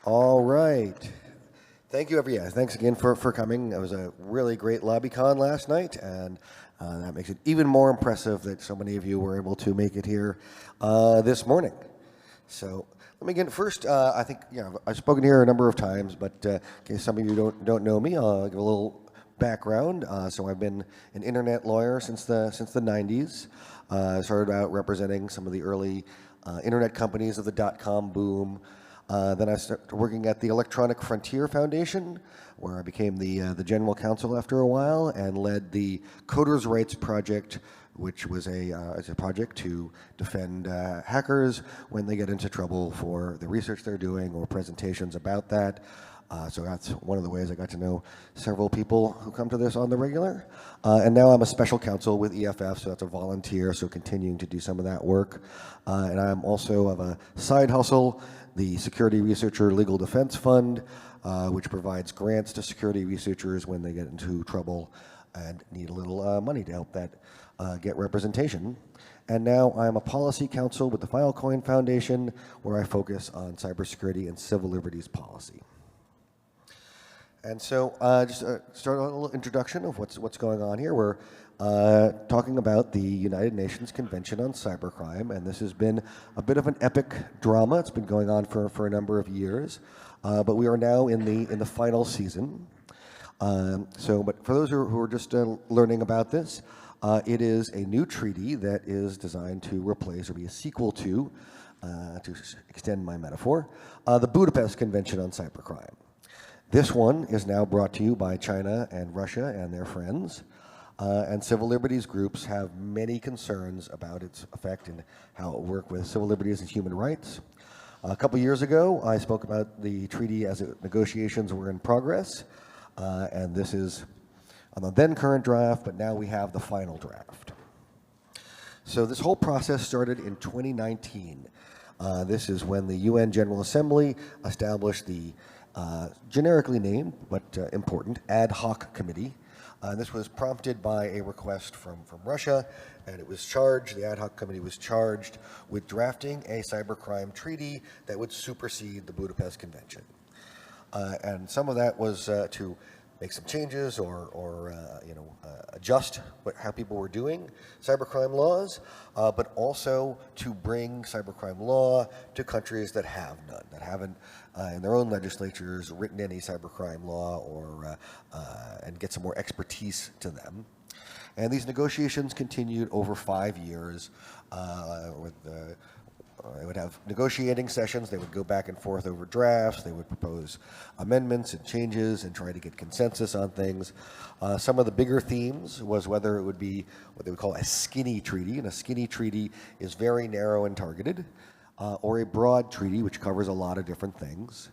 All right. Thank you, everyone. Thanks again for coming. It was a really great LobbyCon last night, and that makes it even more impressive that so many of you were able to make it here this morning. So let me get first. I think I've spoken here a number of times, but in case some of you don't know me, I'll give a little background. So I've been an internet lawyer since the 90s. Started out representing some of the early internet companies of the dot-com boom. Then I started working at the Electronic Frontier Foundation, where I became the general counsel after a while and led the Coders' Rights Project, which was a project to defend hackers when they get into trouble for the research they're doing or presentations about that. So that's one of the ways I got to know several people who come to this on the regular. And now I'm a special counsel with EFF, so that's a volunteer, so continuing to do some of that work. And I'm also of a side hustle, the Security Researcher Legal Defense Fund, which provides grants to security researchers when they get into trouble and need a little money to help that get representation. And now I'm a policy counsel with the Filecoin Foundation, where I focus on cybersecurity and civil liberties policy. And so just start a little introduction of what's going on here. We're talking about the United Nations Convention on Cybercrime, and this has been a bit of an epic drama. It's been going on for a number of years, but we are now in the final season. But for those who are just learning about this, it is a new treaty that is designed to replace or be a sequel to extend my metaphor, the Budapest Convention on Cybercrime. This one is now brought to you by China and Russia and their friends, and civil liberties groups have many concerns about its effect and how it will work with civil liberties and human rights. A couple years ago, I spoke about the treaty as negotiations were in progress, and this is on the then current draft, but now we have the final draft. So this whole process started in 2019. This is when the UN General Assembly established the generically named, but important, ad hoc committee. This was prompted by a request from Russia, and it was charged, the ad hoc committee was charged with drafting a cybercrime treaty that would supersede the Budapest Convention. And some of that was to make some changes or adjust how people were doing cybercrime laws, but also to bring cybercrime law to countries that have none, that haven't in their own legislatures written any cybercrime law and get some more expertise to them. And these negotiations continued over 5 years they would have negotiating sessions. They would go back and forth over drafts. They would propose amendments and changes and try to get consensus on things. Some of the bigger themes was whether it would be what they would call a skinny treaty, and a skinny treaty is very narrow and targeted, or a broad treaty, which covers a lot of different things.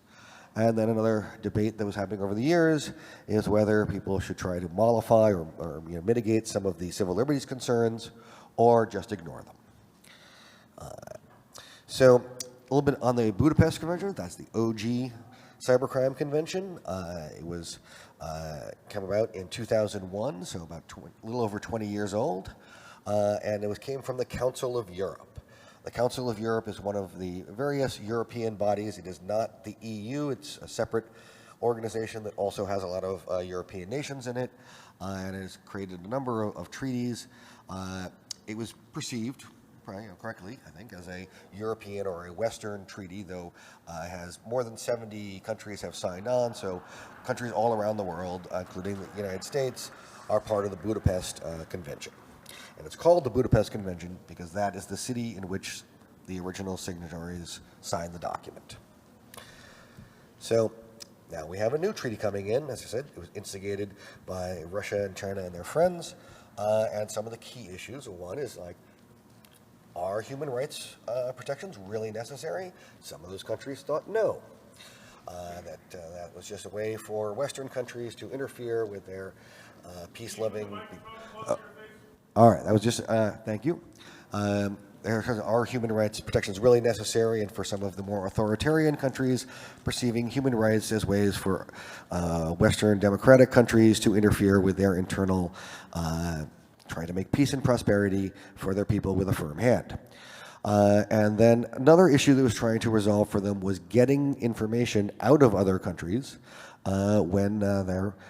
And then another debate that was happening over the years is whether people should try to mollify or mitigate some of the civil liberties concerns or just ignore them. So a little bit on the Budapest Convention. That's the OG Cybercrime Convention. It was came about in 2001, so about a little over 20 years old, and it came from the Council of Europe. The Council of Europe is one of the various European bodies. It is not the EU. It's a separate organization that also has a lot of European nations in it, and it has created a number of treaties. It was perceived correctly, I think, as a European or a Western treaty, though has more than 70 countries have signed on, so countries all around the world, including the United States, are part of the Budapest Convention. And it's called the Budapest Convention because that is the city in which the original signatories signed the document. So now we have a new treaty coming in. As I said, it was instigated by Russia and China and their friends, and some of the key issues. One is are human rights protections really necessary? Some of those countries thought no. That was just a way for Western countries to interfere with their peace-loving people. All right, that was just, thank you. Are human rights protections really necessary? And for some of the more authoritarian countries, perceiving human rights as ways for Western democratic countries to interfere with their internal trying to make peace and prosperity for their people with a firm hand. And then another issue that was trying to resolve for them was getting information out of other countries when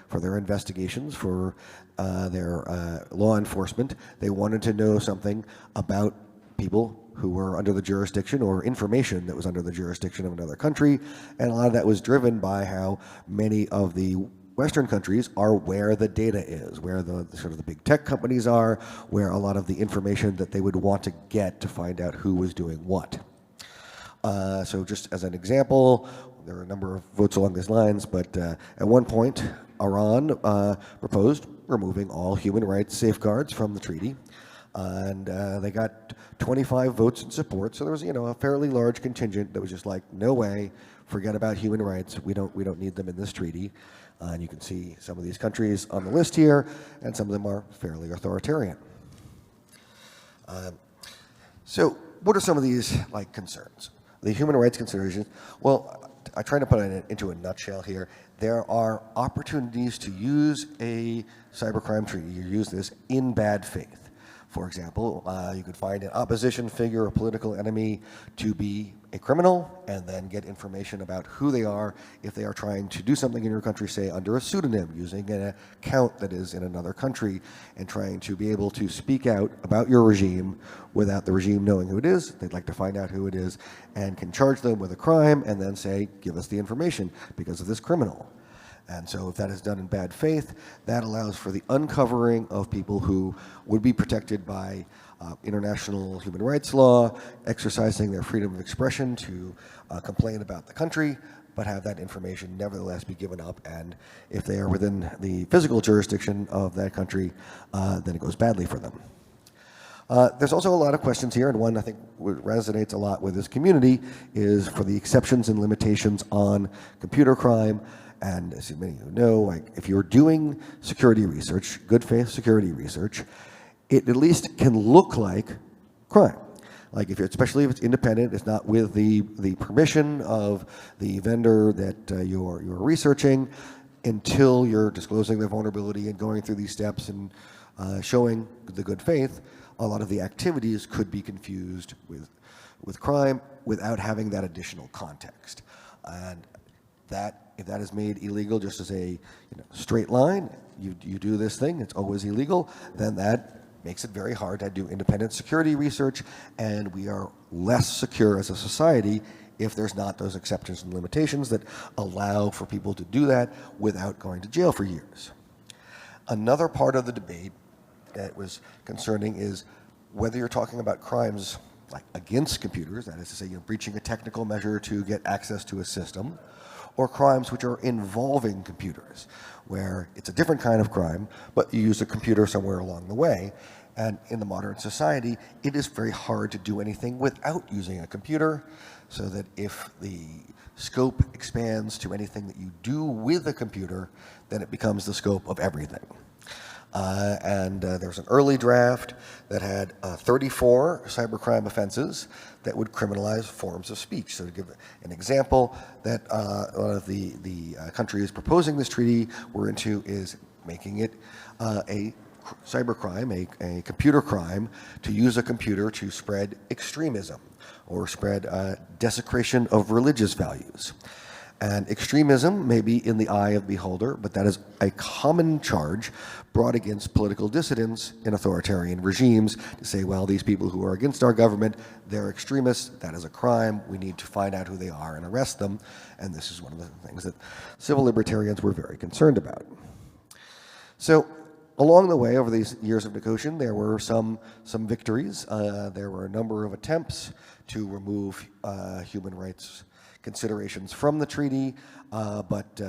for their investigations, for their law enforcement. They wanted to know something about people who were under the jurisdiction, or information that was under the jurisdiction of another country, and a lot of that was driven by how many of the Western countries are where the data is, where the sort of the big tech companies are, where a lot of the information that they would want to get to find out who was doing what. So just as an example, there are a number of votes along these lines, but at one point, Iran proposed removing all human rights safeguards from the treaty, and they got 25 votes in support. So there was, a fairly large contingent that was just like, no way, forget about human rights. We don't need them in this treaty. And you can see some of these countries on the list here, and some of them are fairly authoritarian. So what are some of these concerns? The human rights considerations. Well, I try to put it into a nutshell here. There are opportunities to use a cybercrime treaty. You use this in bad faith. For example, you could find an opposition figure, a political enemy, to be a criminal, and then get information about who they are if they are trying to do something in your country, say under a pseudonym, using an account that is in another country, and trying to be able to speak out about your regime without the regime knowing who it is. They'd like to find out who it is and can charge them with a crime and then say, give us the information because of this criminal. And so if that is done in bad faith, that allows for the uncovering of people who would be protected by international human rights law, exercising their freedom of expression to complain about the country, but have that information nevertheless be given up. And if they are within the physical jurisdiction of that country, then it goes badly for them. There's also a lot of questions here, and one I think resonates a lot with this community is for the exceptions and limitations on computer crime. And as many of you know, if you're doing security research, good faith security research, it at least can look like crime. Especially if it's independent, it's not with the permission of the vendor that you're researching, until you're disclosing the vulnerability and going through these steps and showing the good faith. A lot of the activities could be confused with crime without having that additional context. And if that is made illegal just as a straight line, you do this thing, it's always illegal, then that makes it very hard to do independent security research, and we are less secure as a society if there's not those exceptions and limitations that allow for people to do that without going to jail for years. Another part of the debate that was concerning is whether you're talking about crimes against computers, that is to say, breaching a technical measure to get access to a system, or crimes which are involving computers, where it's a different kind of crime, but you use a computer somewhere along the way. And in the modern society, it is very hard to do anything without using a computer, so that if the scope expands to anything that you do with a computer, then it becomes the scope of everything. There's an early draft that had 34 cybercrime offenses that would criminalize forms of speech. So to give an example, that one of the countries proposing this treaty were into is making it a cybercrime, a computer crime, to use a computer to spread extremism or spread desecration of religious values. And extremism may be in the eye of the beholder, but that is a common charge brought against political dissidents in authoritarian regimes to say, well, these people who are against our government, they're extremists, that is a crime, we need to find out who they are and arrest them. And this is one of the things that civil libertarians were very concerned about. So along the way, over these years of negotiation, there were some victories. There were a number of attempts to remove human rights considerations from the treaty, but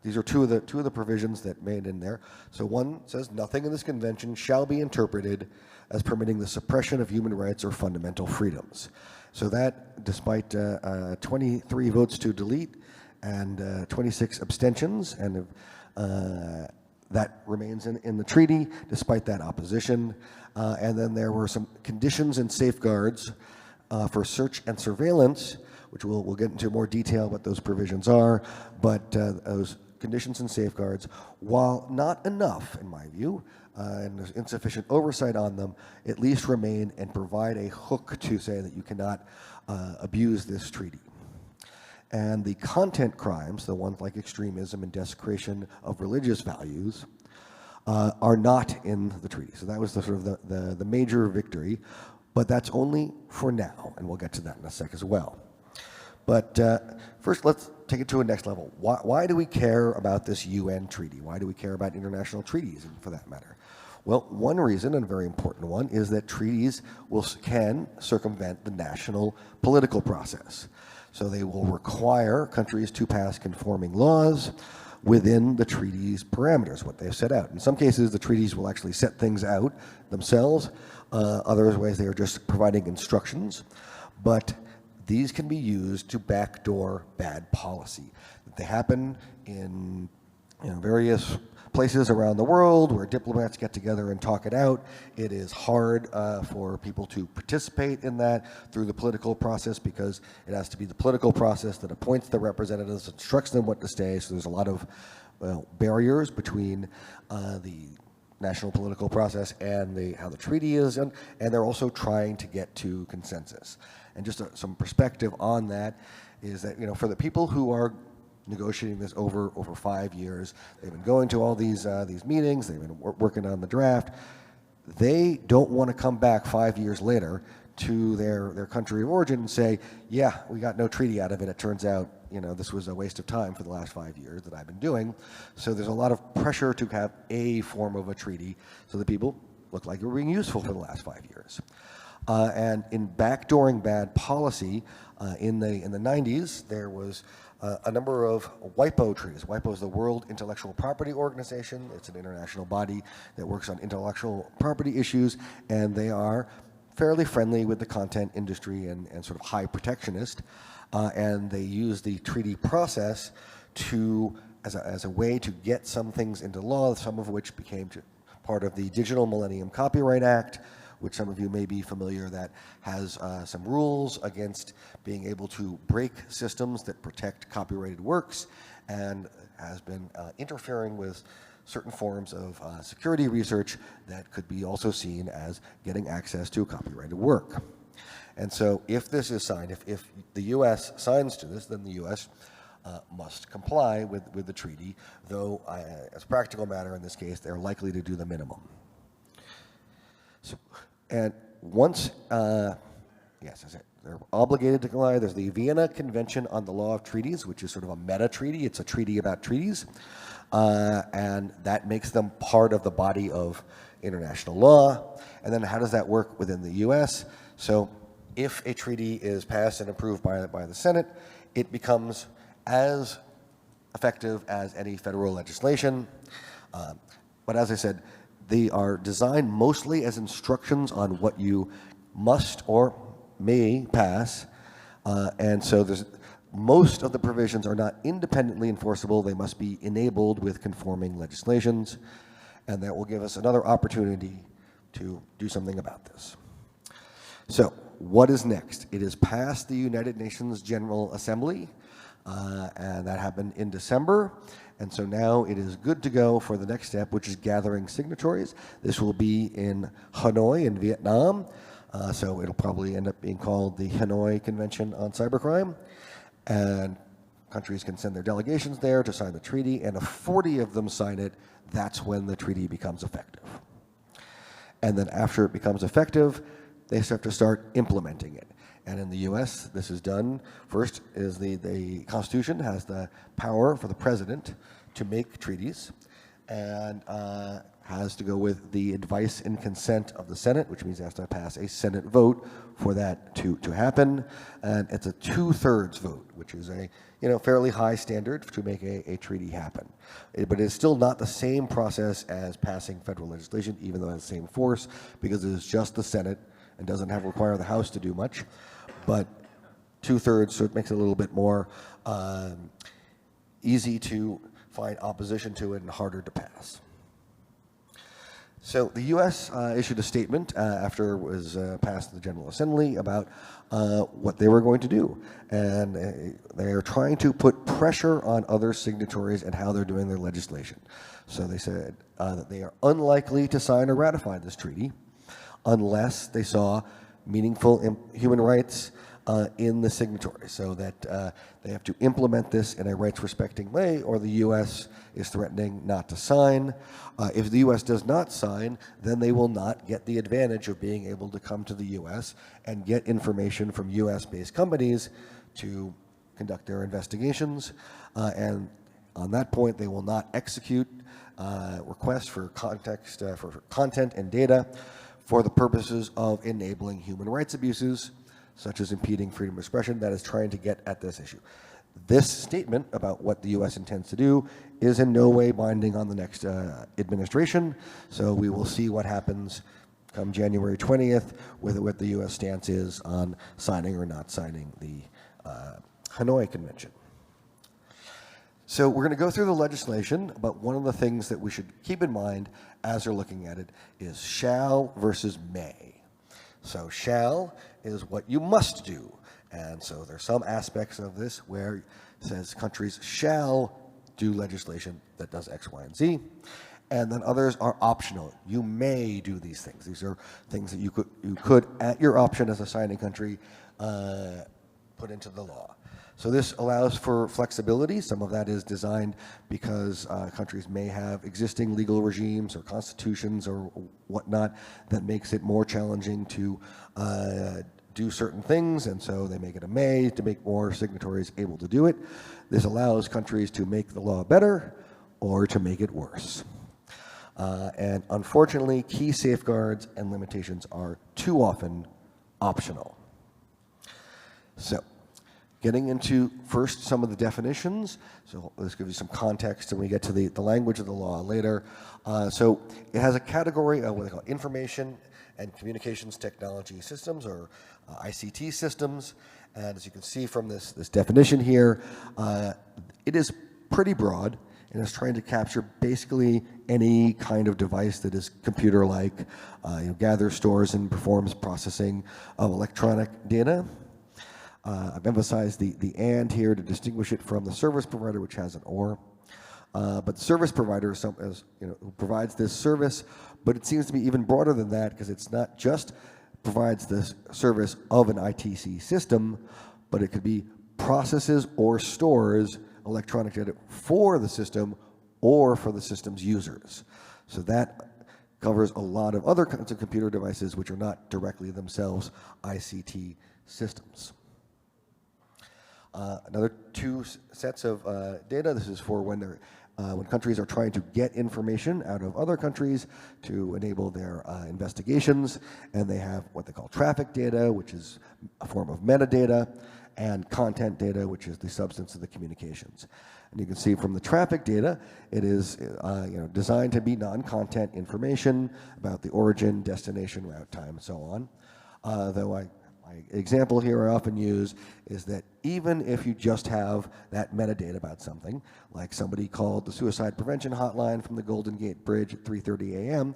these are two of the provisions that made in there. So one says, nothing in this convention shall be interpreted as permitting the suppression of human rights or fundamental freedoms. So that, despite 23 votes to delete and 26 abstentions, and that remains in the treaty despite that opposition. And then there were some conditions and safeguards for search and surveillance, which we'll get into more detail what those provisions are, but those conditions and safeguards, while not enough, in my view, and there's insufficient oversight on them, at least remain and provide a hook to say that you cannot abuse this treaty. And the content crimes, the ones like extremism and desecration of religious values, are not in the treaty. So that was the sort of the major victory, but that's only for now, and we'll get to that in a sec as well. But first, let's take it to a next level. Why do we care about this UN treaty? Why do we care about international treaties, for that matter? Well, one reason, and a very important one, is that treaties can circumvent the national political process. So they will require countries to pass conforming laws within the treaty's parameters, what they've set out. In some cases, the treaties will actually set things out themselves. Other ways, they are just providing instructions. But these can be used to backdoor bad policy. They happen in various places around the world where diplomats get together and talk it out. It is hard for people to participate in that through the political process, because it has to be the political process that appoints the representatives, instructs them what to say. So there's a lot of barriers between the national political process and how the treaty is, and they're also trying to get to consensus. And just some perspective on that is that, for the people who are negotiating this over 5 years, they've been going to all these meetings, they've been working on the draft. They don't want to come back 5 years later to their country of origin and say, yeah, we got no treaty out of it. It turns out, this was a waste of time for the last 5 years that I've been doing. So there's a lot of pressure to have a form of a treaty so that people look like you're being useful for the last 5 years. And in backdooring bad policy, in the 90s, there was a number of WIPO treaties. WIPO is the World Intellectual Property Organization. It's an international body that works on intellectual property issues, and they are fairly friendly with the content industry and sort of high protectionist. And they use the treaty process as a way to get some things into law, some of which became part of the Digital Millennium Copyright Act, which some of you may be familiar, that has some rules against being able to break systems that protect copyrighted works, and has been interfering with certain forms of security research that could be also seen as getting access to a copyrighted work. And so if this is signed, if the U.S. signs to this, then the U.S. Must comply with the treaty, though as a practical matter in this case, they're likely to do the minimum. So, and once, yes, they're obligated to comply. There's the Vienna Convention on the Law of Treaties, which is sort of a meta-treaty. It's a treaty about treaties, and that makes them part of the body of international law. And then how does that work within the U.S.? So if a treaty is passed and approved by the Senate, it becomes as effective as any federal legislation. But as I said, they are designed mostly as instructions on what you must or may pass, and so most of the provisions are not independently enforceable. They must be enabled with conforming legislations, and that will give us another opportunity to do something about this. So what is next? It is past the United Nations General Assembly, and that happened in December. And so now it is good to go for the next step, which is gathering signatories. This will be in Hanoi in Vietnam. So it'll probably end up being called the Hanoi Convention on Cybercrime. And countries can send their delegations there to sign the treaty. And if 40 of them sign it, that's when the treaty becomes effective. And then after it becomes effective, they have to start implementing it. And in the U.S., this is done. First is the Constitution has the power for the president to make treaties, and has to go with the advice and consent of the Senate, which means it has to pass a Senate vote for that to happen. And it's a 2/3 vote, which is a fairly high standard to make a treaty happen. But it's still not the same process as passing federal legislation, even though it has the same force, because it is just the Senate and doesn't require the House to do much. But 2/3, so it makes it a little bit more easy to find opposition to it and harder to pass. So the U.S. Issued a statement after it was passed in the General Assembly about what they were going to do. And they are trying to put pressure on other signatories and how they're doing their legislation. So they said that they are unlikely to sign or ratify this treaty unless they saw meaningful human rights in the signatory, so that they have to implement this in a rights-respecting way, or the U.S. is threatening not to sign. If the U.S. does not sign, then they will not get the advantage of being able to come to the U.S. and get information from U.S.-based companies to conduct their investigations. And on that point, they will not execute requests for content and data for the purposes of enabling human rights abuses, such as impeding freedom of expression, that is trying to get at this issue. This statement about what the U.S. intends to do is in no way binding on the next administration, so we will see what happens come January 20th with what the U.S. stance is on signing or not signing the Hanoi Convention. So we're going to go through the legislation, but one of the things that we should keep in mind as we're looking at it is shall versus may. So shall is what you must do. And so there's some aspects of this where it says countries shall do legislation that does X, Y, and Z. And then others are optional. You may do these things. These are things that you could at your option as a signing country, put into the law. So this allows for flexibility. Some of that is designed because countries may have existing legal regimes or constitutions or whatnot that makes it more challenging to do certain things, and so they make it a may to make more signatories able to do it. This allows countries to make the law better or to make it worse. And unfortunately, key safeguards and limitations are too often optional. So, getting into first some of the definitions. So let's give you some context and we get to the language of the law later. So it has a category of what they call information and communications technology systems, or ICT systems. And as you can see from this definition here, it is pretty broad and is trying to capture basically any kind of device that is computer-like, gathers, stores, and performs processing of electronic data. I've emphasized the and here to distinguish it from the service provider, which has an or. But the service provider is who provides this service, but it seems to be even broader than that, because it's not just provides this service of an ITC system, but it could be processes or stores electronic data for the system or for the system's users. So that covers a lot of other kinds of computer devices which are not directly themselves ICT systems. Another two sets of data. This is for when countries are trying to get information out of other countries to enable their investigations, and they have what they call traffic data, which is a form of metadata, and content data, which is the substance of the communications. And you can see from the traffic data, it is designed to be non-content information about the origin, destination, route, time, and so on. Though my example here I often use is that even if you just have that metadata about something, like somebody called the suicide prevention hotline from the Golden Gate Bridge at 3:30 a.m.,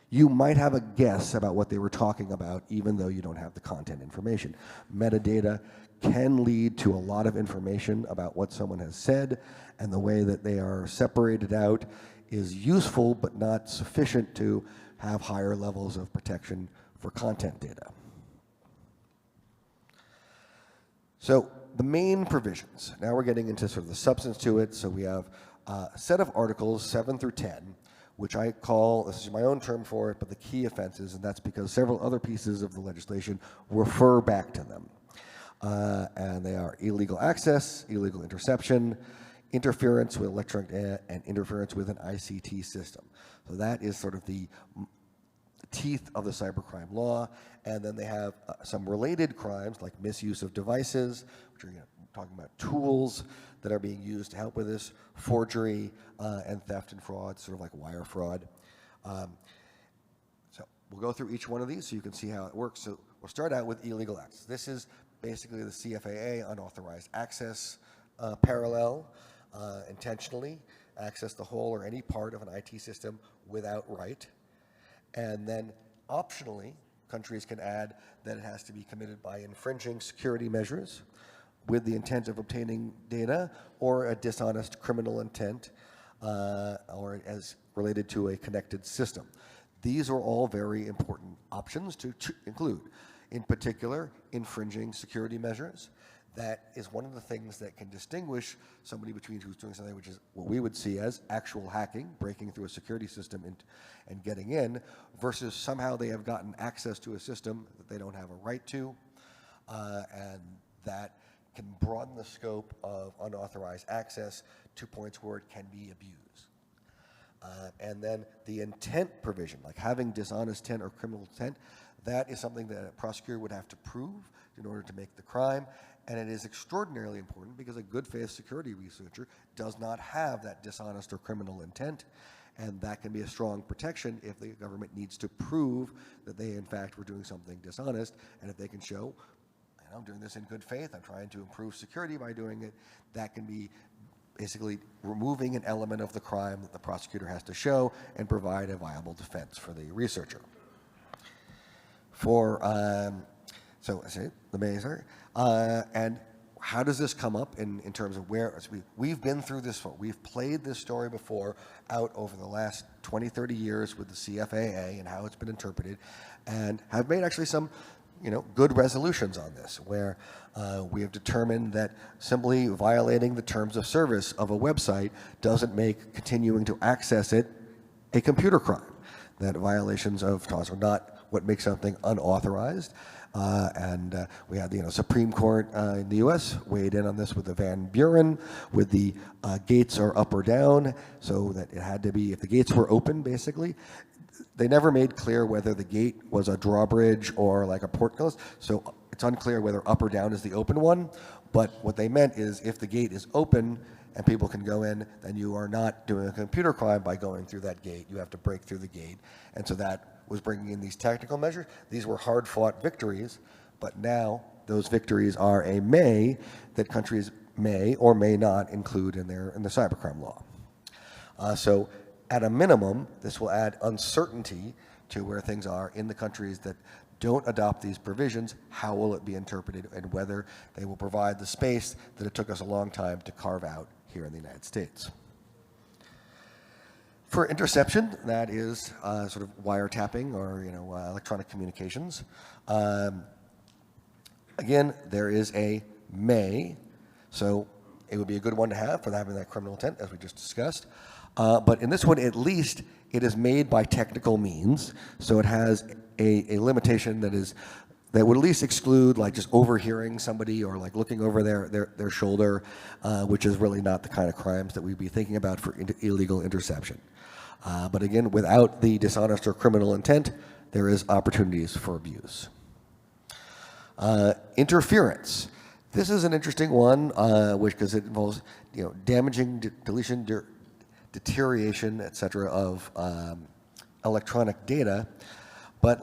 you might have a guess about what they were talking about, even though you don't have the content information. Metadata can lead to a lot of information about what someone has said, and the way that they are separated out is useful but not sufficient to have higher levels of protection for content data. So the main provisions, now we're getting into sort of the substance to it. So we have a set of articles 7 through 10, which I call, this is my own term for it, but the key offenses, and that's because several other pieces of the legislation refer back to them. And they are illegal access, illegal interception, interference with electronic data, and interference with an ICT system. So that is sort of the teeth of the cybercrime law. And then they have some related crimes like misuse of devices, which are talking about tools that are being used to help with this, forgery, and theft and fraud, sort of like wire fraud. So we'll go through each one of these so you can see how it works. So we'll start out with illegal access. This is basically the CFAA unauthorized access parallel, intentionally access the whole or any part of an IT system without right. And then optionally, countries can add that it has to be committed by infringing security measures with the intent of obtaining data or a dishonest criminal intent or as related to a connected system. These are all very important options to include. In particular, infringing security measures. That is one of the things that can distinguish somebody between who's doing something which is what we would see as actual hacking, breaking through a security system and getting in, versus somehow they have gotten access to a system that they don't have a right to, and that can broaden the scope of unauthorized access to points where it can be abused. And then the intent provision, like having dishonest intent or criminal intent, that is something that a prosecutor would have to prove in order to make the crime. And it is extraordinarily important because a good faith security researcher does not have that dishonest or criminal intent. And that can be a strong protection if the government needs to prove that they, in fact, were doing something dishonest. And if they can show, I'm doing this in good faith, I'm trying to improve security by doing it, that can be basically removing an element of the crime that the prosecutor has to show and provide a viable defense for the researcher. So I say the mayor, and how does this come up in terms of where, we've been through this, we've played this story before out over the last 20, 30 years with the CFAA and how it's been interpreted, and have made actually some good resolutions on this, where we have determined that simply violating the terms of service of a website doesn't make continuing to access it a computer crime, that violations of TOS are not what makes something unauthorized. And we had the Supreme Court in the U.S. weighed in on this with the Van Buren, with the gates are up or down, so that it had to be, if the gates were open, basically. They never made clear whether the gate was a drawbridge or like a portcullis, so it's unclear whether up or down is the open one. But what they meant is if the gate is open and people can go in, then you are not doing a computer crime by going through that gate. You have to break through the gate. And so that was bringing in these technical measures. These were hard-fought victories, but now those victories are a may that countries may or may not include in the cybercrime law. So at a minimum, this will add uncertainty to where things are in the countries that don't adopt these provisions. How will it be interpreted, and whether they will provide the space that it took us a long time to carve out here in the United States. For interception, that is sort of wiretapping or electronic communications. Again, there is a may, so it would be a good one to have for having that criminal intent, as we just discussed. But in this one, at least, it is made by technical means, so it has a limitation that would at least exclude like just overhearing somebody or like looking over their shoulder, which is really not the kind of crimes that we'd be thinking about for illegal interception. But again, without the dishonest or criminal intent, there is opportunities for abuse. Interference. This is an interesting one, because it involves damaging, deletion, deterioration, etc. of electronic data, but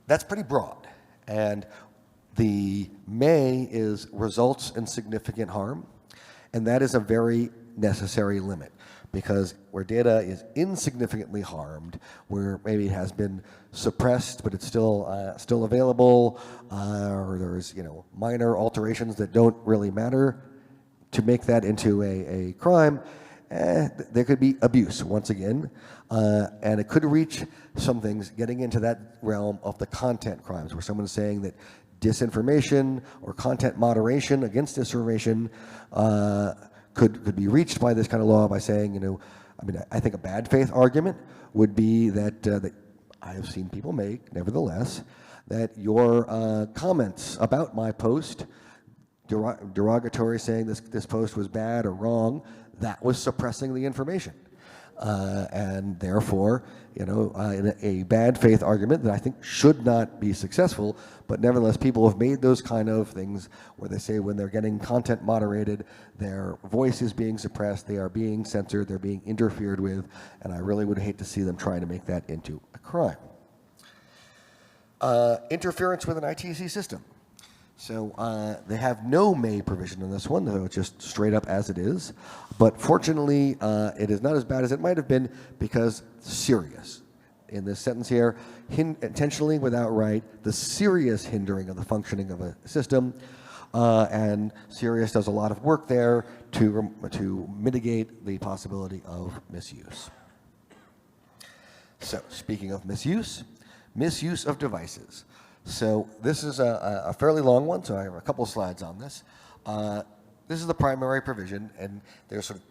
that's pretty broad. And the may is results in significant harm, and that is a very necessary limit. Because where data is insignificantly harmed, where maybe it has been suppressed but it's still available, or there's minor alterations that don't really matter, to make that into a crime, there could be abuse once again, and it could reach some things getting into that realm of the content crimes, where someone's saying that disinformation or content moderation against disinformation could be reached by this kind of law by saying, I think a bad faith argument would be that I have seen people make, nevertheless, that your comments about my post, derogatory, saying this post was bad or wrong, that was suppressing the information. And therefore, in a bad faith argument that I think should not be successful, but nevertheless people have made those kind of things where they say when they're getting content moderated, their voice is being suppressed, they are being censored, they're being interfered with, and I really would hate to see them trying to make that into a crime. Interference with an ITC system. So they have no may provision in this one, though it's just straight up as it is. But fortunately, it is not as bad as it might have been because serious. In this sentence here, intentionally without right, the serious hindering of the functioning of a system. And Sirius does a lot of work there to mitigate the possibility of misuse. So, speaking of misuse of devices. So this is a fairly long one, so I have a couple slides on this. This is the primary provision, and there's sort of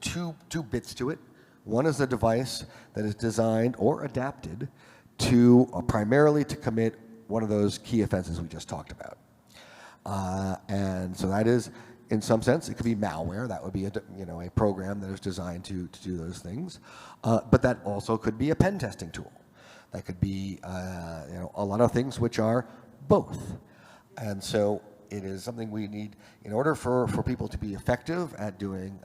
two bits to it. One is the device that is designed or adapted to primarily to commit one of those key offenses we just talked about. And so that is, in some sense, it could be malware. That would be a program that is designed to do those things. But that also could be a pen testing tool. That could be a lot of things which are both. And so it is something we need in order for people to be effective at doing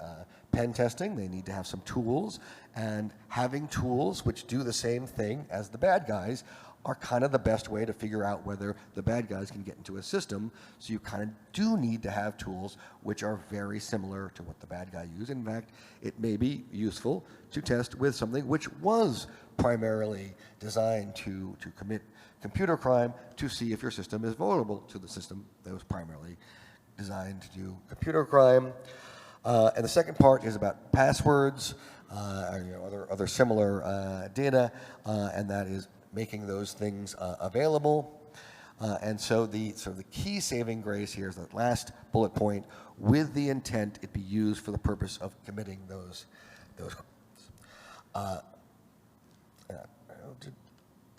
pen testing. They need to have some tools, and having tools which do the same thing as the bad guys are kind of the best way to figure out whether the bad guys can get into a system. So you kind of do need to have tools which are very similar to what the bad guy used. In fact, it may be useful to test with something which was primarily designed to commit computer crime to see if your system is vulnerable to the system that was primarily designed to do computer crime. And the second part is about passwords, other similar data, and that is making those things available. And so the key saving grace here is that last bullet point, with the intent it be used for the purpose of committing those crimes.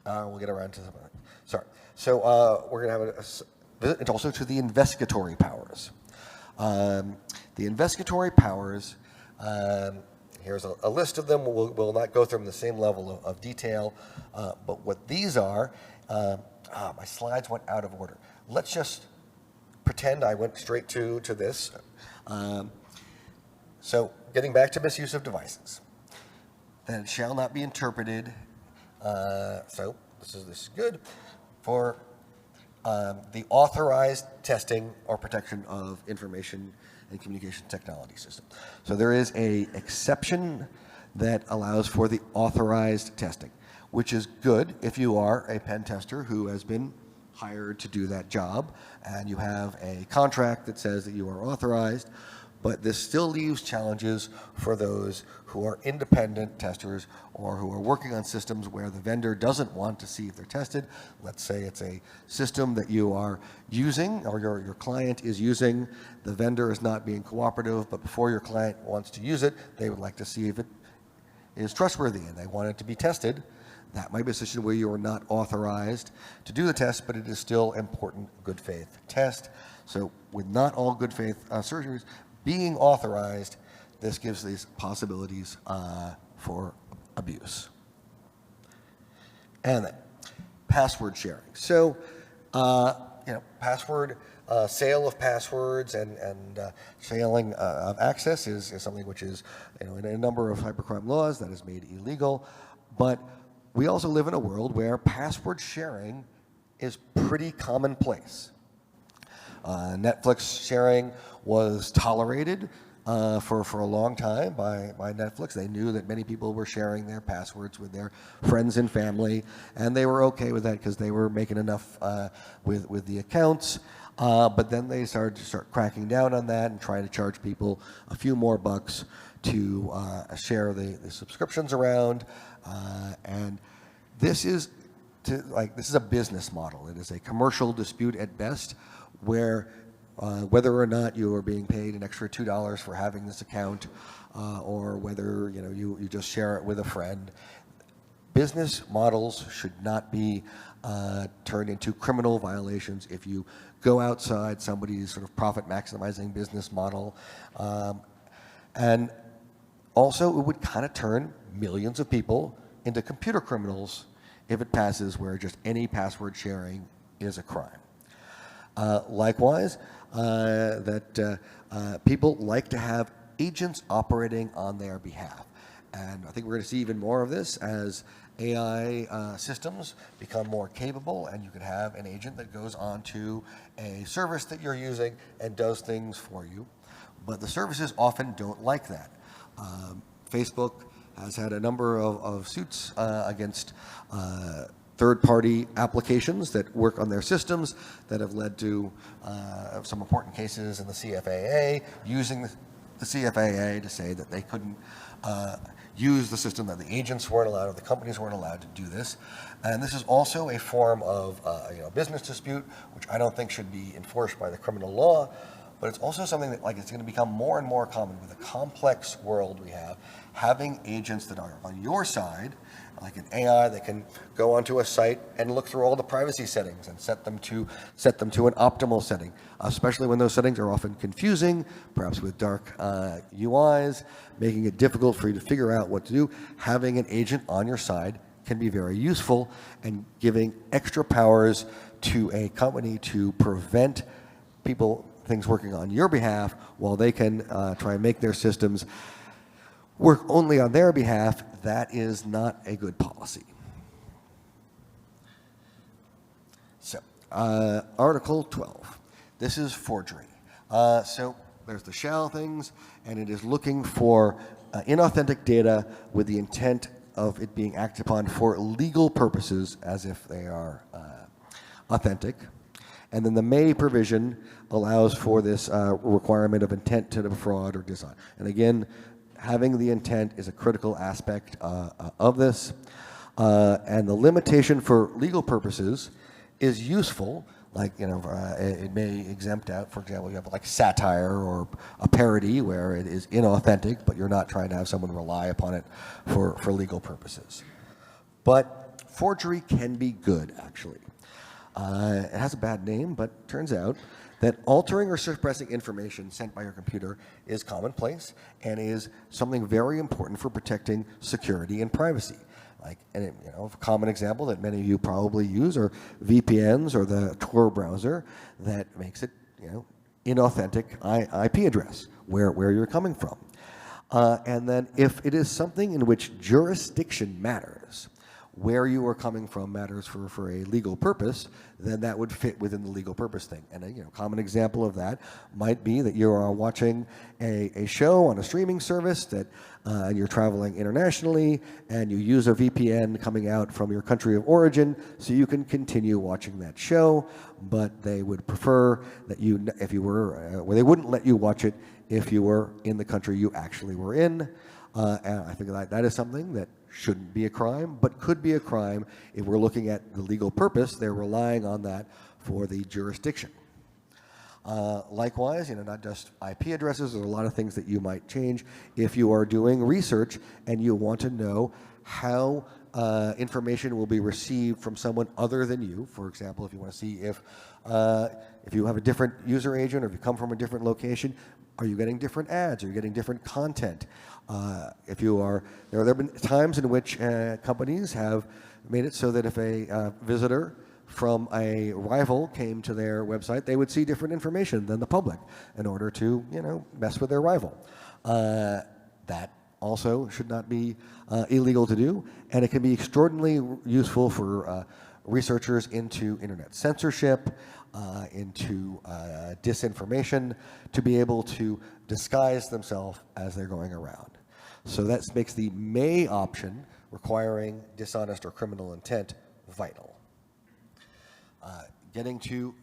We'll get around to some of that. Sorry. So we're going to have a visit also to the investigatory powers. The investigatory powers, here's a list of them. We'll not go through them in the same level of detail, but what these are, my slides went out of order. Let's just pretend I went straight to this. So getting back to misuse of devices. That it shall not be interpreted, so this is good, for the authorized testing or protection of information and communication technology system. So there is an exception that allows for the authorized testing, which is good if you are a pen tester who has been hired to do that job and you have a contract that says that you are authorized. But this still leaves challenges for those who are independent testers or who are working on systems where the vendor doesn't want to see if they're tested. Let's say it's a system that you are using or your client is using. The vendor is not being cooperative, but before your client wants to use it, they would like to see if it is trustworthy and they want it to be tested. That might be a situation where you are not authorized to do the test, but it is still important good faith test. So with not all good faith surgeries being authorized, this gives these possibilities for abuse. And then password sharing. So, password sale of passwords and sharing of access is something which is, in a number of cybercrime laws that is made illegal. But we also live in a world where password sharing is pretty commonplace. Netflix sharing was tolerated for a long time by Netflix. They knew that many people were sharing their passwords with their friends and family, and they were okay with that because they were making enough with the accounts. But then they started to start cracking down on that and trying to charge people a few more bucks to share the subscriptions around. And this is a business model. It is a commercial dispute at best, where whether or not you are being paid an extra $2 for having this account, or whether you just share it with a friend, business models should not be turned into criminal violations if you go outside somebody's sort of profit maximizing business model. And also, it would kind of turn millions of people into computer criminals if it passes where just any password sharing is a crime. Likewise, people like to have agents operating on their behalf. And I think we're going to see even more of this as AI systems become more capable, and you could have an agent that goes onto a service that you're using and does things for you. But the services often don't like that. Facebook has had a number of suits against third-party applications that work on their systems that have led to some important cases in the CFAA, using the CFAA to say that they couldn't use the system, that the agents weren't allowed, or the companies weren't allowed to do this. And this is also a form of business dispute, which I don't think should be enforced by the criminal law, but it's also something that it's going to become more and more common with the complex world we have, having agents that are on your side, like an AI that can go onto a site and look through all the privacy settings and set them to an optimal setting, especially when those settings are often confusing, perhaps with dark UIs, making it difficult for you to figure out what to do. Having an agent on your side can be very useful, and giving extra powers to a company to prevent things working on your behalf while they can try and make their systems work only on their behalf, that is not a good policy. So, Article 12. This is forgery. So there's the shall things, and it is looking for inauthentic data with the intent of it being acted upon for legal purposes as if they are authentic. And then the may provision allows for this requirement of intent to defraud or dishonor. And again, having the intent is a critical aspect of this. And the limitation for legal purposes is useful. It may exempt out, for example, you have like satire or a parody where it is inauthentic, but you're not trying to have someone rely upon it for legal purposes. But forgery can be good, actually. It has a bad name, but turns out that altering or suppressing information sent by your computer is commonplace and is something very important for protecting security and privacy. A common example that many of you probably use are VPNs or the Tor browser that makes it, inauthentic IP address where you're coming from. And then if it is something in which jurisdiction matters, where you are coming from matters for a legal purpose, then that would fit within the legal purpose thing. And a common example of that might be that you are watching a show on a streaming service that you're traveling internationally, and you use a VPN coming out from your country of origin so you can continue watching that show, but they would prefer that they wouldn't let you watch it if you were in the country you actually were in. And I think that is something that shouldn't be a crime, but could be a crime if we're looking at the legal purpose. They're relying on that for the jurisdiction. Likewise, not just IP addresses, there's a lot of things that you might change if you are doing research and you want to know how information will be received from someone other than you. For example, if you want to see if you have a different user agent or if you come from a different location, are you getting different ads? Are you getting different content? There have been times in which companies have made it so that if a visitor from a rival came to their website, they would see different information than the public in order to, mess with their rival. That also should not be illegal to do, and it can be extraordinarily useful for researchers into internet censorship, into disinformation, to be able to disguise themselves as they're going around. So that makes the may option, requiring dishonest or criminal intent, vital. Getting to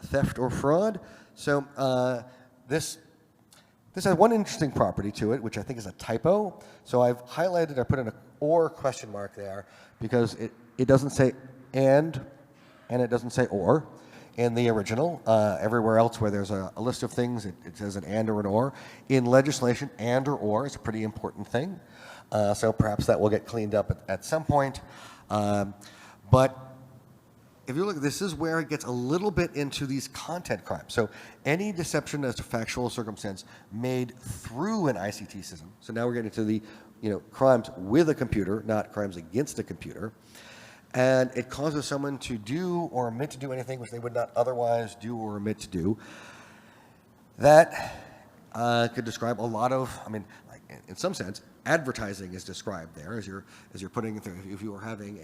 theft or fraud. So this has one interesting property to it, which I think is a typo. So I've highlighted, I put in a or question mark there because it doesn't say and it doesn't say or in the original. Everywhere else where there's a list of things, it says an and or an or. In legislation, and or is a pretty important thing. So perhaps that will get cleaned up at some point. But if you look, this is where it gets a little bit into these content crimes. So any deception as to factual circumstance made through an ICT system. So now we're getting to the crimes with a computer, not crimes against a computer. And it causes someone to do or omit to do anything which they would not otherwise do or omit to do. That could describe a lot of, in some sense, advertising is described there as you're putting it through. If you were having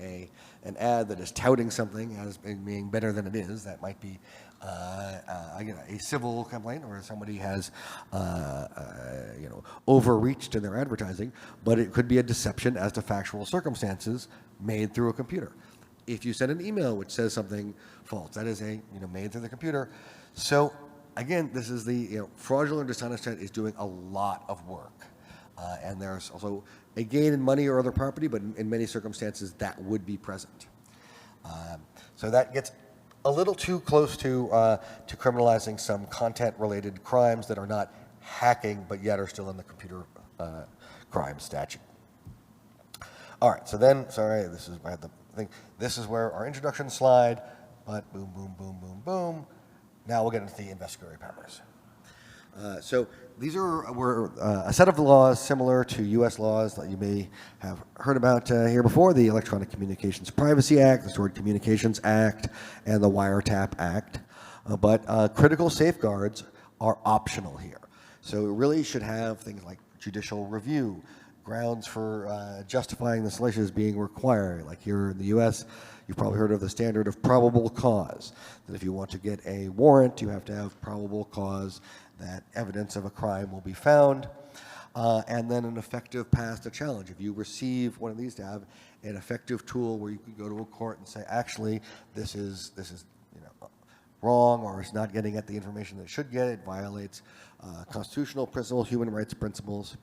an ad that is touting something as being better than it is, that might be a civil complaint, or somebody has overreached in their advertising, but it could be a deception as to factual circumstances made through a computer. If you send an email which says something false, that is made through the computer. So again, this is the fraudulent dishonest intent is doing a lot of work, and there's also a gain in money or other property, but in many circumstances that would be present. So that gets a little too close to criminalizing some content-related crimes that are not hacking, but yet are still in the computer crime statute. All right, so then, sorry, this is this is where our introduction slide, but boom, boom, boom, boom, boom. Now we'll get into the investigatory powers. So these were a set of laws similar to U.S. laws that you may have heard about here before: the Electronic Communications Privacy Act, the Stored Communications Act, and the Wiretap Act. But critical safeguards are optional here. So it really should have things like judicial review, grounds for justifying the installation as being required. Like here in the U.S., you've probably heard of the standard of probable cause, that if you want to get a warrant, you have to have probable cause that evidence of a crime will be found, and then an effective path to challenge. If you receive one of these, to have an effective tool where you can go to a court and say, actually, this is wrong, or it's not getting at the information that it should get. It violates constitutional principles, human rights principles.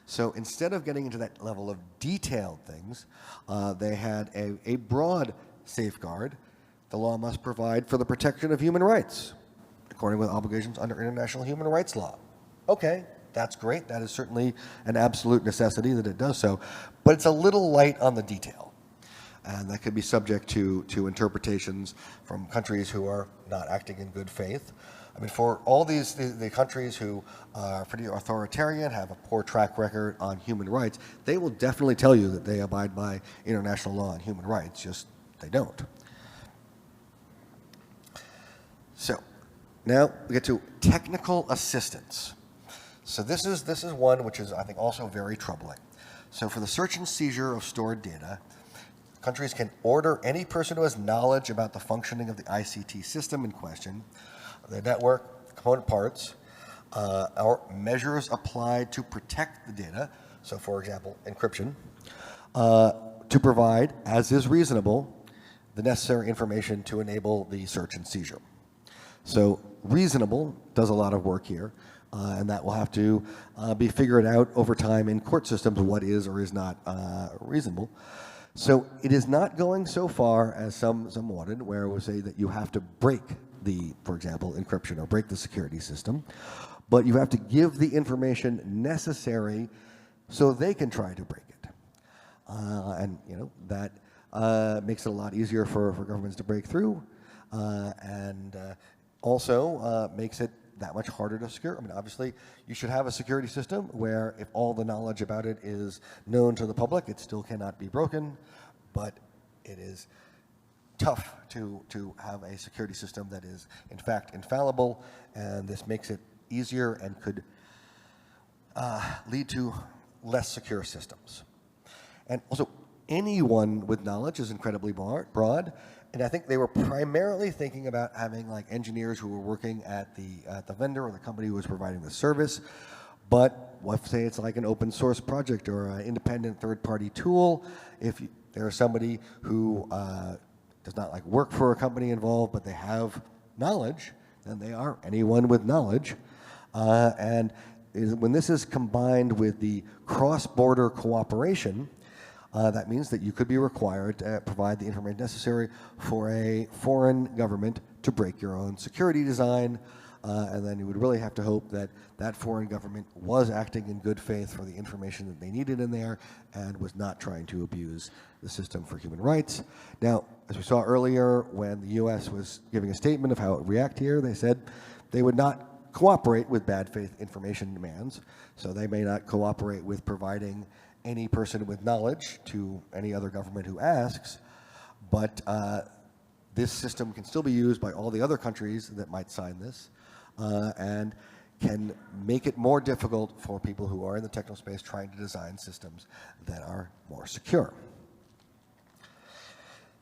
So instead of getting into that level of detailed things, they had a broad safeguard. The law must provide for the protection of human rights, according with obligations under international human rights law. Okay, that's great. That is certainly an absolute necessity that it does so, but it's a little light on the detail. And that could be subject to interpretations from countries who are not acting in good faith. I mean, for all the countries who are pretty authoritarian, have a poor track record on human rights, they will definitely tell you that they abide by international law and human rights, just they don't. So now we get to technical assistance. So this is one which is, I think, also very troubling. So for the search and seizure of stored data, countries can order any person who has knowledge about the functioning of the ICT system in question, the network, the component parts, or measures applied to protect the data, so for example, encryption, to provide, as is reasonable, the necessary information to enable the search and seizure. So reasonable does a lot of work here, and that will have to be figured out over time in court systems, what is or is not reasonable. So it is not going so far as some wanted, where we say that you have to break the, for example, encryption or break the security system, but you have to give the information necessary so they can try to break it. And that makes it a lot easier for governments to break through, and also makes it that much harder to secure. I mean, obviously, you should have a security system where if all the knowledge about it is known to the public, it still cannot be broken, but it is tough to have a security system that is, in fact, infallible, and this makes it easier and could lead to less secure systems. And also, anyone with knowledge is incredibly broad. And I think they were primarily thinking about having like engineers who were working at the vendor or the company who was providing the service. But let's say it's like an open source project or an independent third-party tool. If there is somebody who does not like work for a company involved, but they have knowledge, then they are anyone with knowledge. And when this is combined with the cross-border cooperation, that means that you could be required to provide the information necessary for a foreign government to break your own security design, and then you would really have to hope that that foreign government was acting in good faith for the information that they needed in there and was not trying to abuse the system for human rights. Now, as we saw earlier, when the U.S. was giving a statement of how it would react here, they said they would not cooperate with bad faith information demands, so they may not cooperate with providing any person with knowledge to any other government who asks, but this system can still be used by all the other countries that might sign this, and can make it more difficult for people who are in the techno space trying to design systems that are more secure.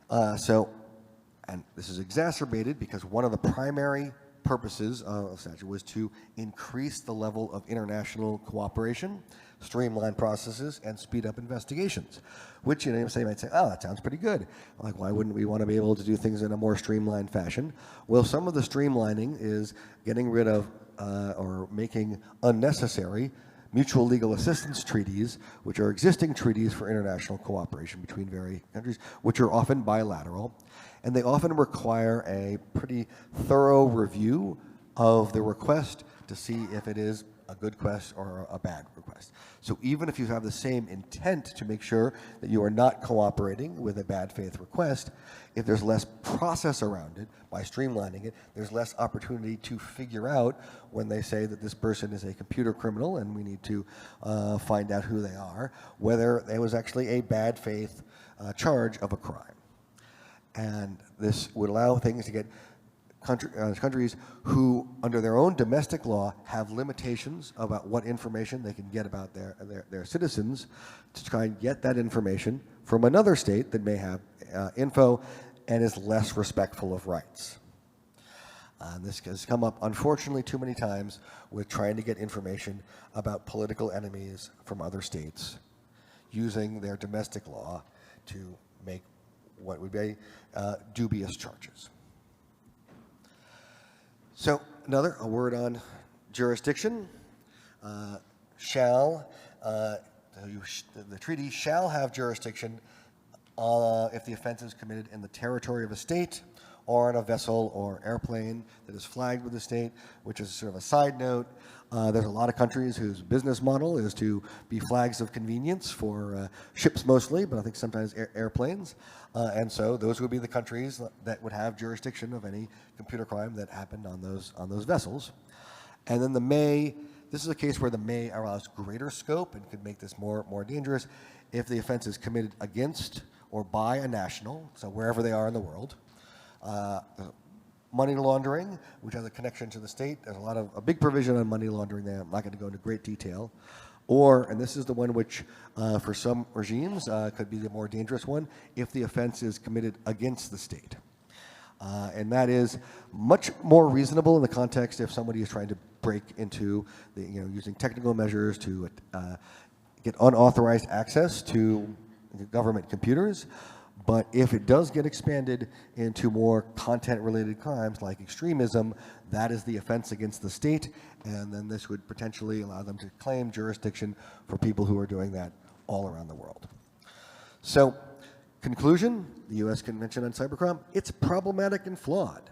And this is exacerbated because one of the primary purposes of statute was to increase the level of international cooperation, streamline processes, and speed up investigations, which you might say, oh, that sounds pretty good. Like, why wouldn't we want to be able to do things in a more streamlined fashion? Well, some of the streamlining is getting rid of or making unnecessary mutual legal assistance treaties, which are existing treaties for international cooperation between various countries, which are often bilateral, and they often require a pretty thorough review of the request to see if it is a good request or a bad request. So even if you have the same intent to make sure that you are not cooperating with a bad faith request, if there's less process around it, by streamlining it, there's less opportunity to figure out when they say that this person is a computer criminal and we need to find out who they are, whether there was actually a bad faith charge of a crime. And this would allow things to get countries who, under their own domestic law, have limitations about what information they can get about their citizens, to try and get that information from another state that may have info and is less respectful of rights. This has come up, unfortunately, too many times with trying to get information about political enemies from other states, using their domestic law to make what would be dubious charges. So a word on jurisdiction. The treaty shall have jurisdiction if the offense is committed in the territory of a state or on a vessel or airplane that is flagged with the state, which is sort of a side note. There's a lot of countries whose business model is to be flags of convenience for ships mostly, but I think sometimes airplanes. And so those would be the countries that would have jurisdiction of any computer crime that happened on those vessels. And then this is a case where the may allows greater scope and could make this more dangerous if the offense is committed against or by a national, so wherever they are in the world. Money laundering, which has a connection to the state. There's a big provision on money laundering there. I'm not going to go into great detail. And this is the one which, for some regimes, could be the more dangerous one, if the offense is committed against the state. And that is much more reasonable in the context if somebody is trying to break into, using technical measures to get unauthorized access to government computers. But if it does get expanded into more content-related crimes like extremism, that is the offense against the state, and then this would potentially allow them to claim jurisdiction for people who are doing that all around the world. So, conclusion, the U.S. Convention on Cybercrime, it's problematic and flawed.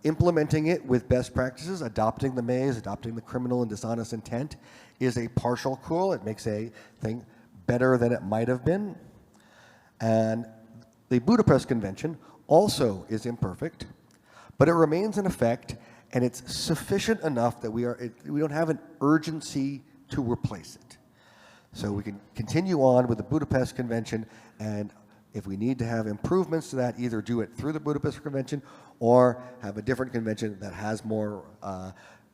Implementing it with best practices, adopting the maze, adopting the criminal and dishonest intent, is a partial cure. It makes a thing better than it might have been. And the Budapest Convention also is imperfect, but it remains in effect, and it's sufficient enough that we don't have an urgency to replace it. So we can continue on with the Budapest Convention, and if we need to have improvements to that, either do it through the Budapest Convention or have a different convention that has more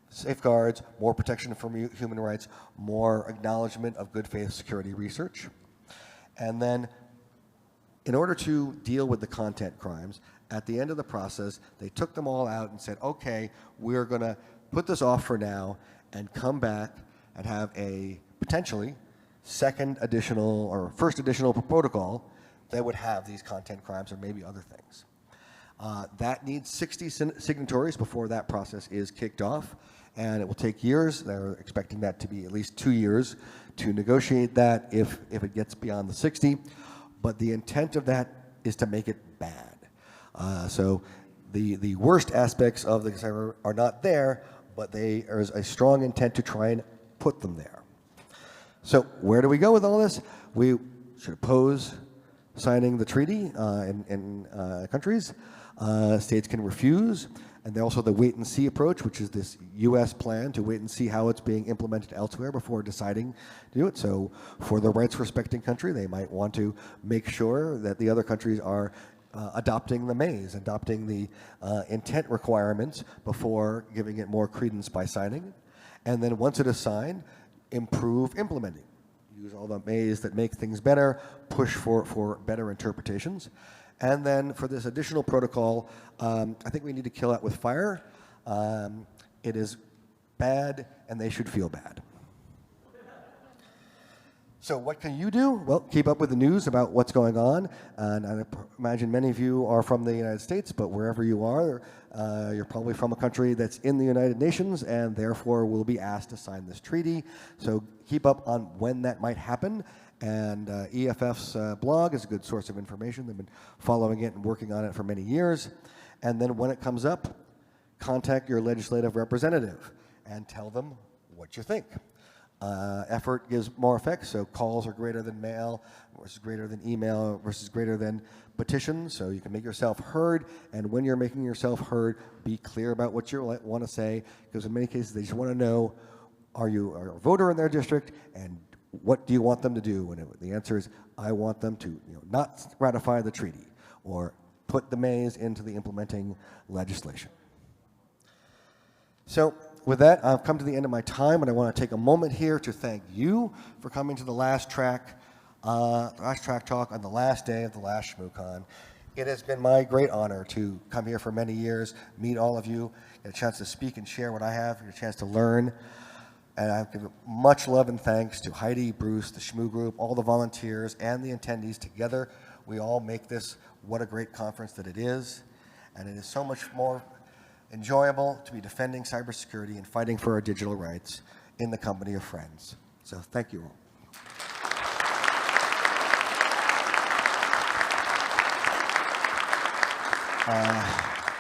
safeguards, more protection for human rights, more acknowledgement of good faith security research. And then, in order to deal with the content crimes, at the end of the process, they took them all out and said, okay, we're going to put this off for now and come back and have a potentially second additional or first additional protocol that would have these content crimes or maybe other things. That needs 60 signatories before that process is kicked off, and it will take years. They're expecting that to be at least 2 years to negotiate that if it gets beyond the 60. But the intent of that is to make it bad. So the worst aspects of the cyber are not there, but there is a strong intent to try and put them there. So where do we go with all this? We should oppose signing the treaty in countries. States can refuse. And then also the wait-and-see approach, which is this U.S. plan to wait and see how it's being implemented elsewhere before deciding to do it. So for the rights-respecting country, they might want to make sure that the other countries are adopting the maze, adopting the intent requirements before giving it more credence by signing. And then once it is signed, improve implementing. Use all the maze that make things better, push for better interpretations. And then for this additional protocol, I think we need to kill it with fire. It is bad, and they should feel bad. So what can you do? Well, keep up with the news about what's going on. And I imagine many of you are from the United States, but wherever you are, you're probably from a country that's in the United Nations and therefore will be asked to sign this treaty. So keep up on when that might happen. And EFF's blog is a good source of information. They've been following it and working on it for many years. And then when it comes up, contact your legislative representative and tell them what you think. Effort gives more effect, so calls are greater than mail versus greater than email versus greater than petitions, so you can make yourself heard, and when you're making yourself heard, be clear about what you want to say, because in many cases they just want to know, are you a voter in their district, and what do you want them to do? And the answer is, I want them to not ratify the treaty, or put the maze into the implementing legislation. So with that, I've come to the end of my time, and I want to take a moment here to thank you for coming to the last track talk on the last day of the last ShmooCon. It has been my great honor to come here for many years, meet all of you, get a chance to speak and share what I have, get a chance to learn. And I give much love and thanks to Heidi, Bruce, the Shmoo Group, all the volunteers, and the attendees. Together, we all make this what a great conference that it is. And it is so much more enjoyable to be defending cybersecurity and fighting for our digital rights in the company of friends. So thank you all.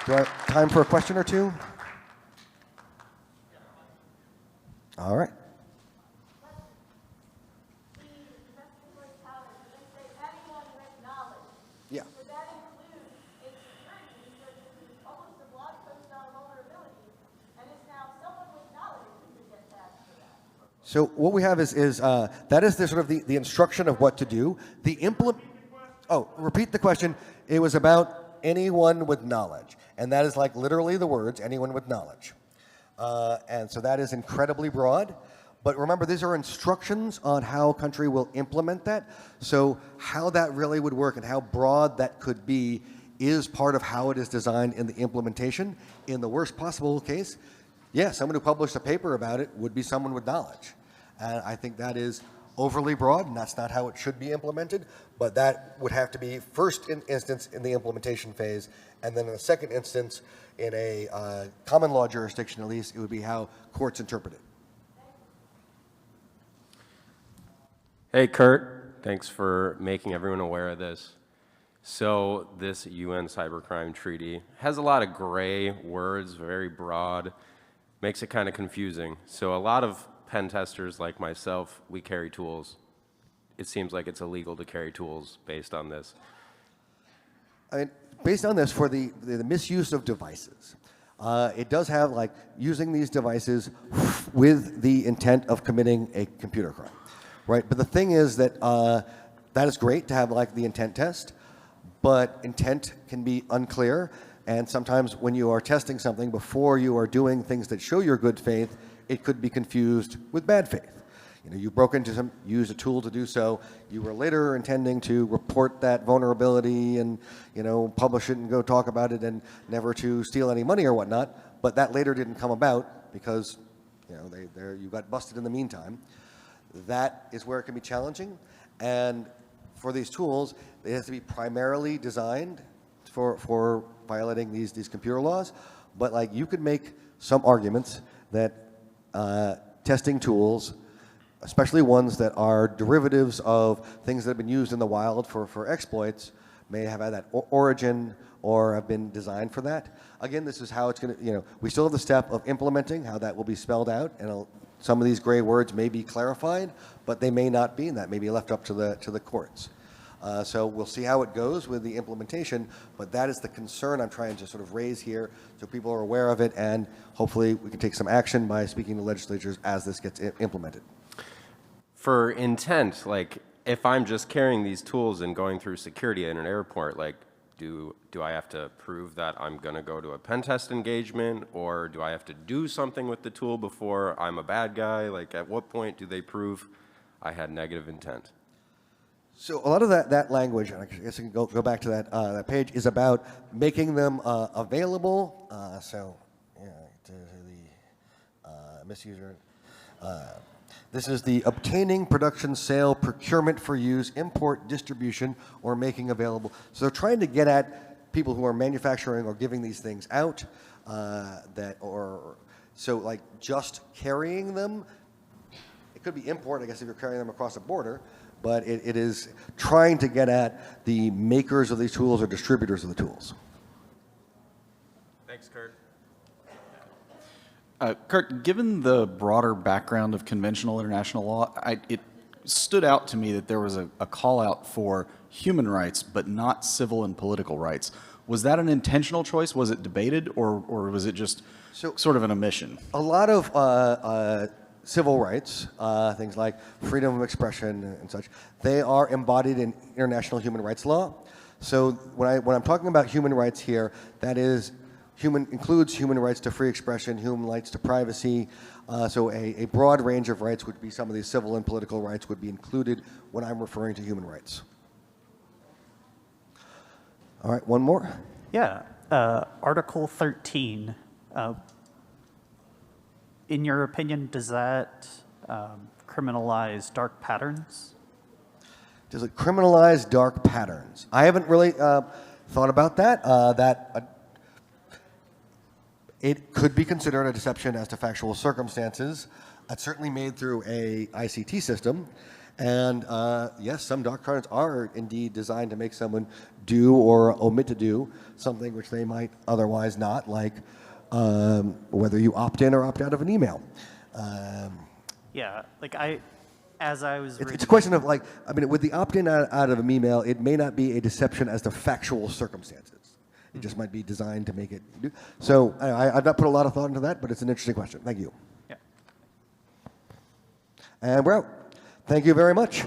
Do I have time for a question or two? All right. Yeah. So what we have is that is the sort of the instruction of what to do. Repeat the question. It was about anyone with knowledge, and that is like literally the words anyone with knowledge. And so that is incredibly broad. But remember, these are instructions on how a country will implement that. So how that really would work and how broad that could be is part of how it is designed in the implementation. In the worst possible case, yeah, someone who published a paper about it would be someone with knowledge. And I think that is overly broad, and that's not how it should be implemented. But that would have to be first instance in the implementation phase, and then in the second instance, in a common law jurisdiction at least, it would be how courts interpret it. Hey, Kurt. Thanks for making everyone aware of this. So this UN Cybercrime Treaty has a lot of gray words, very broad, makes it kind of confusing. So a lot of pen testers like myself, we carry tools. It seems like it's illegal to carry tools based on this. I mean, based on this, for the misuse of devices, it does have like using these devices with the intent of committing a computer crime, right? But the thing is that that is great to have like the intent test, but intent can be unclear, and sometimes when you are testing something before you are doing things that show your good faith, it could be confused with bad faith. You know, you broke into some, used a tool to do so. You were later intending to report that vulnerability and, you know, publish it and go talk about it and never to steal any money or whatnot. But that later didn't come about because, you know, you got busted in the meantime. That is where it can be challenging. And for these tools, it has to be primarily designed for violating these computer laws. But like you could make some arguments that testing tools, especially ones that are derivatives of things that have been used in the wild for exploits, may have had that origin or have been designed for that. Again, this is how it's going to, you know, we still have the step of implementing, how that will be spelled out, and some of these gray words may be clarified, but they may not be, and that may be left up to the courts. So we'll see how it goes with the implementation, but that is the concern I'm trying to sort of raise here so people are aware of it, and hopefully we can take some action by speaking to legislatures as this gets implemented. For intent, like if I'm just carrying these tools and going through security in an airport, like Do I have to prove that I'm going to go to a pen test engagement, or do I have to do something with the tool before I'm a bad guy? Like, at what point do they prove I had negative intent? So a lot of that language, and I guess I can go back to that page, is about making them available. So, yeah, to the misuser. This is the obtaining, production, sale, procurement for use, import, distribution, or making available. So they're trying to get at people who are manufacturing or giving these things out. So like just carrying them, it could be import, I guess, if you're carrying them across a border. But it is trying to get at the makers of these tools or distributors of the tools. Thanks, Kurt. Kurt, given the broader background of conventional international law, it stood out to me that there was a call out for human rights, but not civil and political rights. Was that an intentional choice? Was it debated, or was it just sort of an omission? A lot of civil rights, things like freedom of expression and such, they are embodied in international human rights law. So when I'm talking about human rights here, that is includes human rights to free expression, human rights to privacy. So a broad range of rights would be some of these civil and political rights would be included when I'm referring to human rights. All right, one more. Yeah, Article 13. In your opinion, does that criminalize dark patterns? Does it criminalize dark patterns? I haven't really thought about that. It could be considered a deception as to factual circumstances. It's certainly made through a ICT system. And yes, some dark patterns are indeed designed to make someone do or omit to do something which they might otherwise not, like whether you opt in or opt out of an email. Yeah, like as I was reading... It's a question of like, I mean, with the opt-in out of an email, it may not be a deception as to factual circumstances. It just might be designed to make it do. So I've not put a lot of thought into that, but it's an interesting question. Thank you. Yeah. And we're out. Thank you very much.